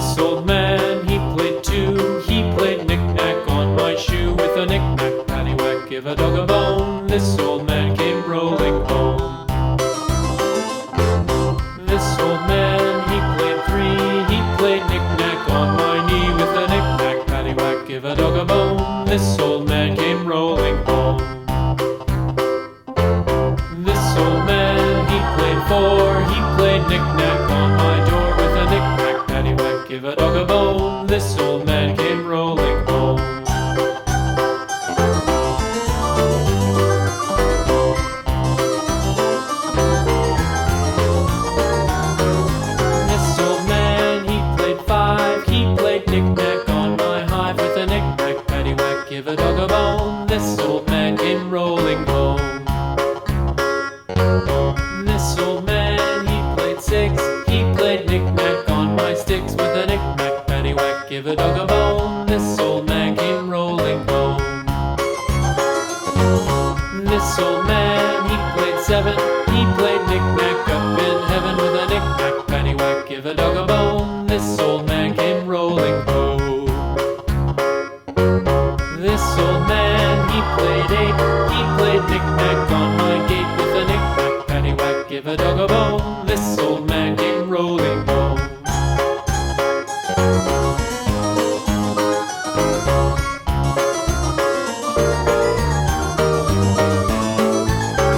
This old man, he played too. He played knick-knack on my shoe. With a knick-knack, paddywhack, give a dog a bone. This old man came rolling home. This old man, he played three. He played knick-knack on my knee. With a knick-knack, paddywhack, give a dog a bone. This old man came rolling home. This old man, he played four. He played knick-knack on my door. With a knick-knack, paddywhack, give a dog a bone. This old man came rolling home. This old man, he played five. He played knick-knack on my hive. With a knick-knack, paddywhack, give a dog a bone. This old man came rolling home. This old man, he played six. He played knick-knack on my sticks. With a knick-knack, paddywhack, give a dog a bone. This old man came rolling home. This old man, he played seven. He played knick-knack up in heaven. With a knick-knack, paddywhack, give a dog a bone. This old man came rolling home. This old man, he played eight. He played knick-knack on my gate. With a knick-knack, paddywhack, give a dog a bone. This old man came rolling home.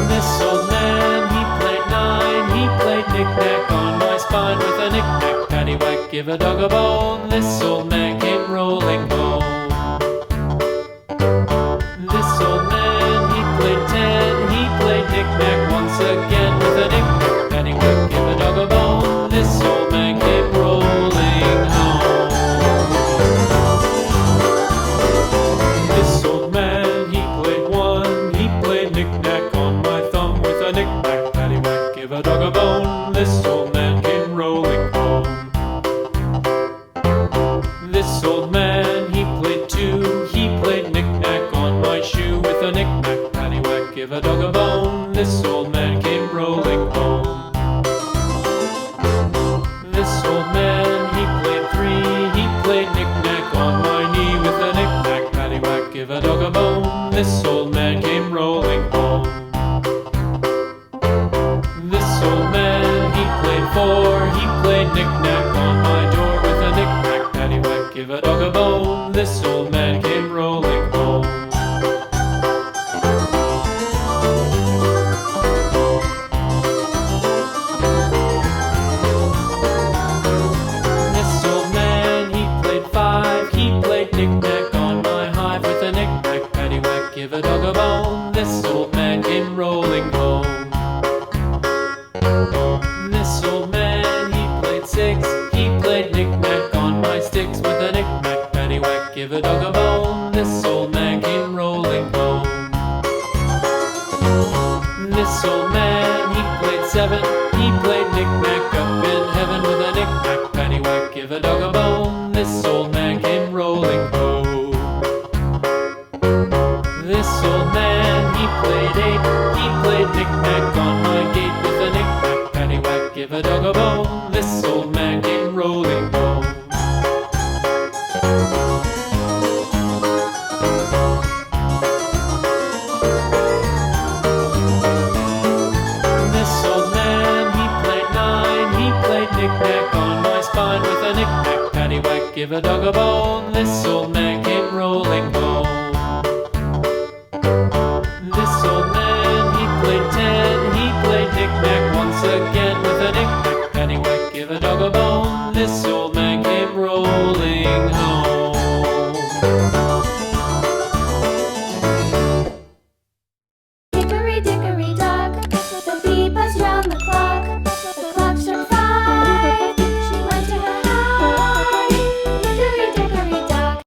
This old man, he played nine. He played knick-knack on my spine. With a knick-knack, paddywhack, give a dog a bone. This old man came rolling home. This old man, he played ten. He played knick-knack once again. With a knick-knack, paddywhack, give a dog a bone. This old man came rolling home. This old man, he played one. He played knick-knack on my thumb. With a knick-knack, paddywhack, give a dog a bone. This old man came rolling home. This old man, he played two. He played knick-knack on my shoe. With a knick-knack, paddywhack, give a dog a bone. This old man came rolling home. This old man, he played three. He played knick-knack on my knee. With a knick-knack, paddywhack, give a dog a bone. This old man came rolling home. This old man, he played four. He played knick-knack on my door. With a knick-knack, paddywhack, give a dog a bone. This old man came rolling home. This old man, he played five. He played knick-knack on my hive. With a knick-knack, paddywhack, give a dog a bone. This old man came rolling home. This old man, he played six. He played knick-knack on my sticks. With a knick-knack, paddywhack, give a dog a bone. This old man came rolling home. This old man, he played seven. He played knick-knack up in heaven. With a knick-knack, paddywhack, give a dog a bone. This old man came rolling home. This old man, he played eight. He played knick-knack on my gate. With a knick-knack, paddywhack, give a dog a bone. This old man came rolling home. This old man, he played nine. He played knick-knack on my spine. With a knick-knack, paddywhack, give a dog a bone. This old man came rolling home. This old man, he played ten. He played knick-knack once again. With a knick-knack, paddywhack, give a dog a bone. This